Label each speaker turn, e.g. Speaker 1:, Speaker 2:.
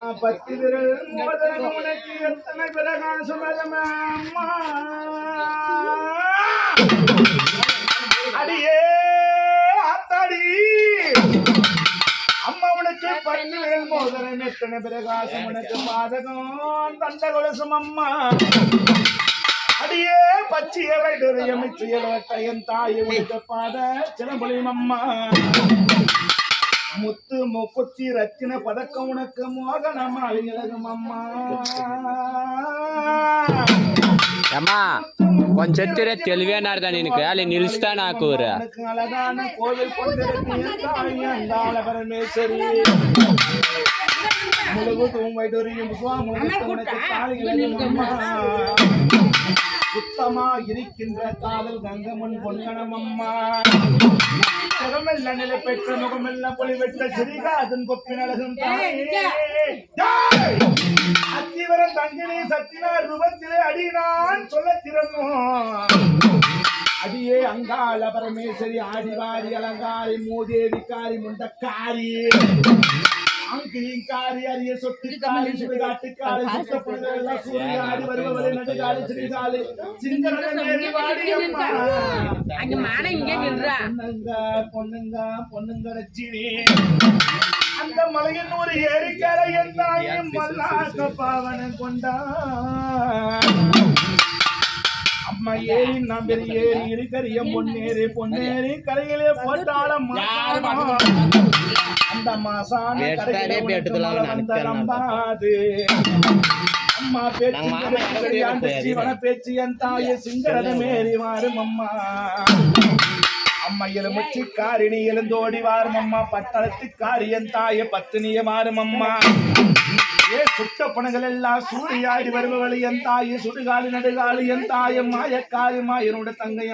Speaker 1: பத்து விரல் மோதிரம் உனக்கு எத்தனை பிரகாசம் அம்மா அடியே ஆத்தாடி அம்மா உனக்கு பத்து விரல் மோதிரம் எத்தனை பிரகாசம் உனக்கு பாதகம் தண்ட கொலசும் அம்மா அடியே பச்சிய வைடரியமைச்சியலவட்டையன் தாயை உனக்கு பாத சிலம்பொழியும் அம்மா முத்து முக்குத்தி ரத்தின பதக்கம் உனக்கு மோகனம்மா அழகும் அம்மா
Speaker 2: அம்மா கொஞ்சம் తెలివేనారు నీకు అలా నిలుస్తా నాకు
Speaker 1: அழகான கோவில் கொண்டிருந்தாள் பரமேஸ்வரி முழுவதும் வைடூரியம் உனக்கு காளிகளும் அம்மா சுத்தமா இருக்கின்ற காதல் கங்கமன் பொன்கணம் அம்மா முகமெல்ல நிலை பெற்ற முகமெல்ல பொலிவெற்ற சிறிகாதன் கொப்பின் அழகும் அத்திவரம் தங்கினி சத்தினார் ரூபத்திலே அடினான் சொல்ல திறமோ அடியே அங்காள பரமேஸ்வரி ஆடிவாரி அலங்காரி மூதேவிக்காரி முண்டக்காரி அங்கிரிங்காரி அரிய சொட்டுக்காரி சுடுகாட்டுக்காரி சுத்தப்படுதல் சூரியாடி வருபவரை நடுகாலி சிறிகாலி சிங்கரனேறி வாடியம்மா
Speaker 3: அங்க மானை இங்க நின்றா
Speaker 1: பொண்ணுங்க பொண்ணுங்க ரச்சினி அந்த மலையின் ஒரு ஏரிக்கரை என்றாயும் மல்லாக்க பாவனம் கொண்டா அம்மா ஏரி நம்பி ஏறி இருக்கறிய பொன்னேறி பொன்னேறி கரையிலே போட்டாலும் அந்த மாசான அம்மா பேச்சு பேச்சு என் தாய சிங்கரத மேறி வாரும் அம்மா அம்மா எலுமிச்சி காரிணி எழுந்தோடி வாரும் அம்மா பட்டணத்துக்காரி என் தாய பத்தினிய மாறும் அம்மா ஏ சுட்ட பணங்கள் எல்லாம் சூரியாடி வருபவளி என் தாய சுடுகாலி நடுகாலி என் தாய மாயக்காரி மாயனோட தங்கைய